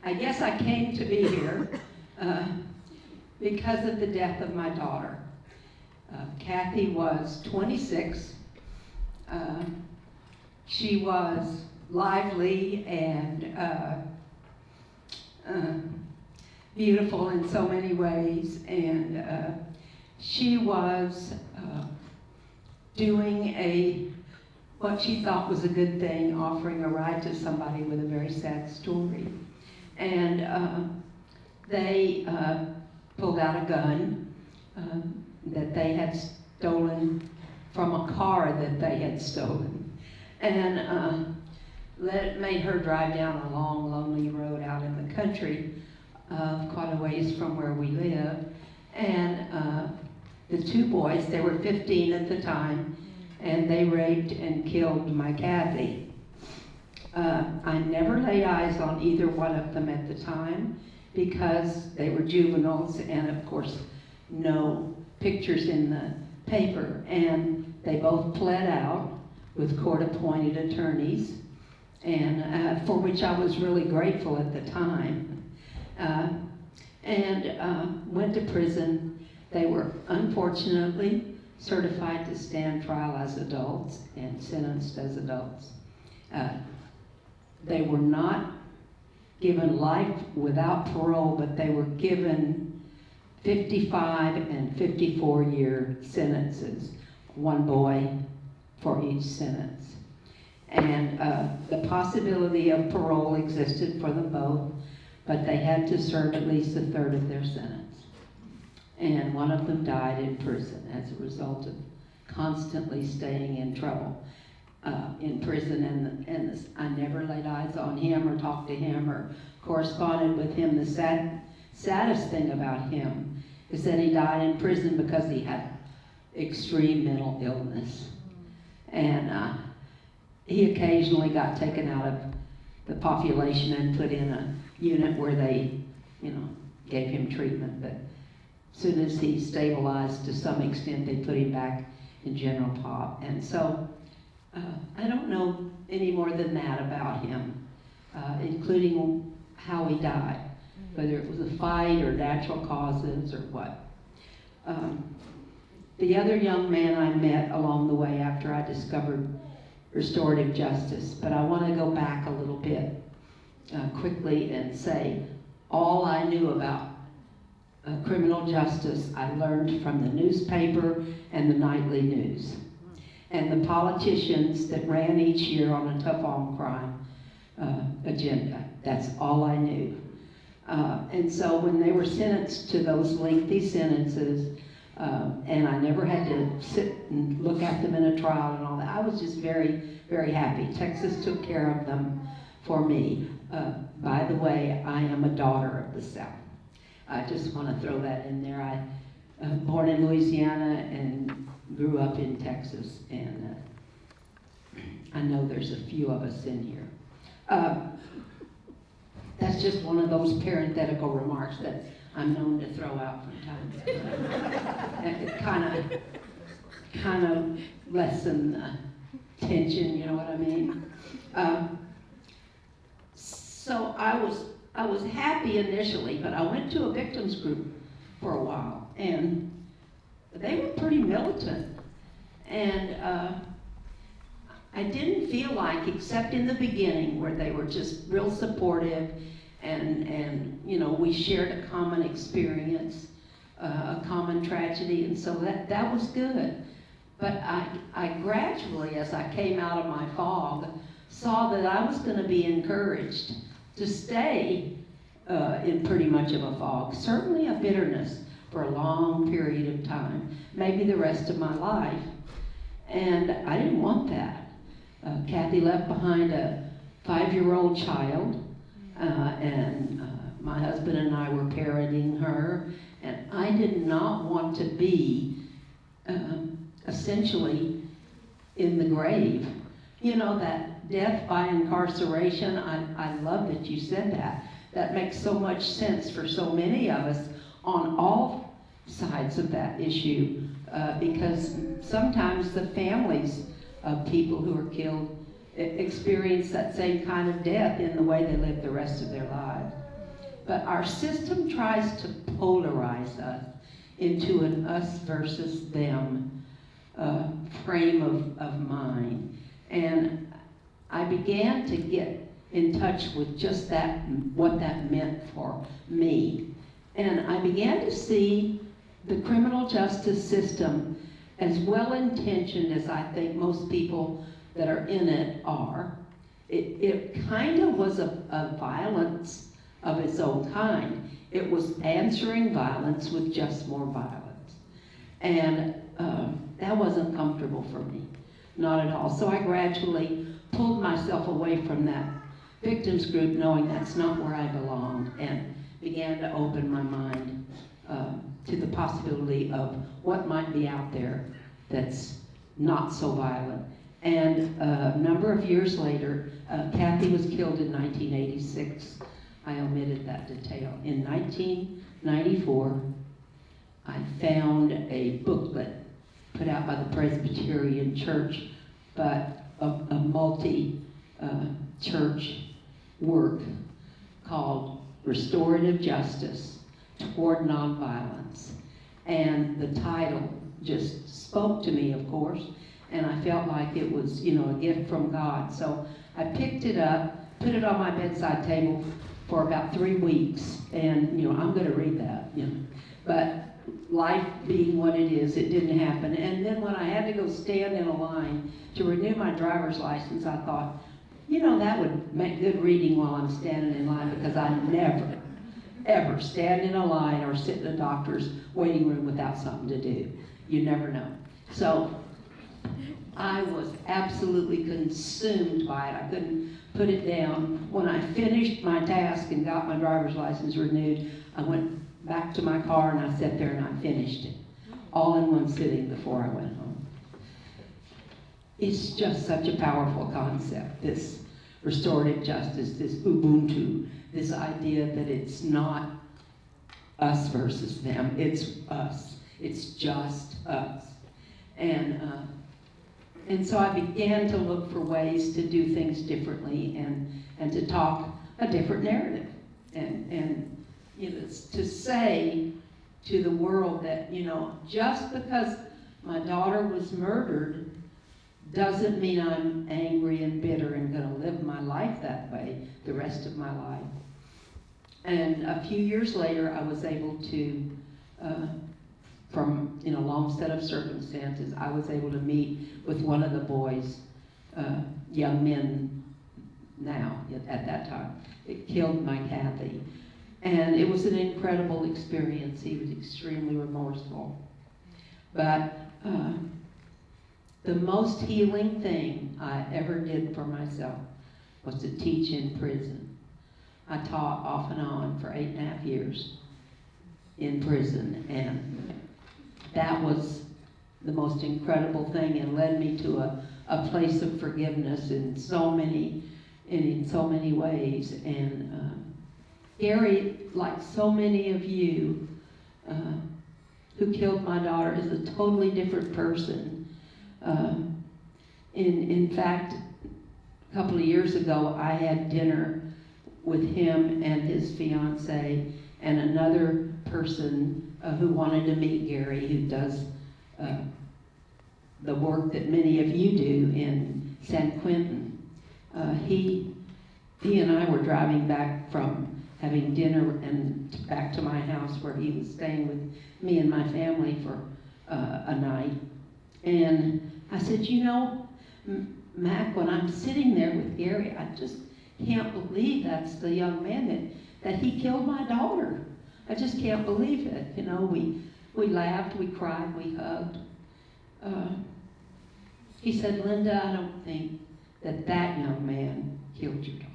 I guess I came to be here because of the death of my daughter. Kathy was 26. She was lively and beautiful in so many ways, and she was doing what she thought was a good thing, offering a ride to somebody with a very sad story. And they pulled out a gun that they had stolen from a car that they had stolen, and made her drive down a long, lonely road out in the country, quite a ways from where we live. And the two boys, they were 15 at the time, and they raped and killed my Kathy. I never laid eyes on either one of them at the time because they were juveniles, and of course no pictures in the paper. And they both pled out with court-appointed attorneys, and for which I was really grateful at the time. Went to prison. They were unfortunately certified to stand trial as adults and sentenced as adults. They were not given life without parole, but they were given 55 and 54-year sentences, one boy for each sentence. And the possibility of parole existed for them both, but they had to serve at least a third of their sentence. And one of them died in prison as a result of constantly staying in trouble in prison. And I never laid eyes on him or talked to him or corresponded with him. The saddest thing about him is that he died in prison because he had extreme mental illness. And he occasionally got taken out of the population and put in a unit where they, gave him treatment. But as soon as he stabilized to some extent, they put him back in general pop. And so I don't know any more than that about him, including how he died, whether it was a fight or natural causes or what. The other young man I met along the way after I discovered restorative justice, but I want to go back a little bit quickly and say all I knew about criminal justice I learned from the newspaper and the nightly news and the politicians that ran each year on a tough on crime agenda. That's all I knew. And so when they were sentenced to those lengthy sentences, and I never had to sit and look at them in a trial and all that, I was just very, very happy. Texas took care of them for me. By the way, I am a daughter of the South. I just want to throw that in there. I born in Louisiana and grew up in Texas, and I know there's a few of us in here. That's just one of those parenthetical remarks that I'm known to throw out from time to time. And it kind of lessen the tension, you know what I mean? So I was happy initially, but I went to a victims group for a while, and they were pretty militant. And I didn't feel like, except in the beginning where they were just real supportive, and we shared a common experience, a common tragedy, and so that was good. But I gradually, as I came out of my fog, saw that I was going to be encouraged to stay in pretty much of a fog, certainly a bitterness for a long period of time, maybe the rest of my life. And I didn't want that. Kathy left behind a 5-year-old child, and my husband and I were parenting her, and I did not want to be essentially in the grave. That death by incarceration, I love that you said that. That makes so much sense for so many of us on all sides of that issue, because sometimes the families of people who are killed experience that same kind of death in the way they live the rest of their lives. But our system tries to polarize us into an us versus them frame of mind. And I began to get in touch with just that, what that meant for me. And I began to see the criminal justice system, as well-intentioned as I think most people that are in it are. It kind of was a violence of its own kind. It was answering violence with just more violence. And that wasn't comfortable for me, not at all. So I gradually pulled myself away from that victims group, knowing that's not where I belonged, and began to open my mind to the possibility of what might be out there that's not so violent. And a number of years later, Kathy was killed in 1986. I omitted that detail. In 1994, I found a booklet put out by the Presbyterian Church, but a multi-church work called Restorative Justice Toward Nonviolence. And the title just spoke to me, of course, and I felt like it was, a gift from God. So I picked it up, put it on my bedside table for about 3 weeks, and, I'm going to read that, But life being what it is, it didn't happen. And then when I had to go stand in a line to renew my driver's license, I thought, that would make good reading while I'm standing in line, because I never, ever stand in a line or sit in a doctor's waiting room without something to do. You never know. So I was absolutely consumed by it. I couldn't put it down. When I finished my task and got my driver's license renewed, I went back to my car and I sat there and I finished it, all in one sitting before I went home. It's just such a powerful concept, this restorative justice, this Ubuntu, this idea that it's not us versus them, it's us. It's just us. And so I began to look for ways to do things differently and to talk a different narrative. And to say to the world that, just because my daughter was murdered doesn't mean I'm angry and bitter and going to live my life that way the rest of my life. And a few years later, I was able to, from a long set of circumstances, I was able to meet with one of the boys, young men now, at that time. It killed my Kathy. And it was an incredible experience. He was extremely remorseful. But the most healing thing I ever did for myself was to teach in prison. I taught off and on for 8.5 years in prison, and that was the most incredible thing, and led me to a place of forgiveness in so many ways. And Gary, like so many of you who killed my daughter, is a totally different person. In fact, a couple of years ago, I had dinner with him and his fiancée and another person who wanted to meet Gary, who does the work that many of you do in San Quentin. He and I were driving back from having dinner and back to my house where he was staying with me and my family for a night. And I said, Mac, when I'm sitting there with Gary, I just can't believe that's the young man that he killed my daughter. I just can't believe it. We laughed, we cried, we hugged. He said, Linda, I don't think that young man killed your daughter.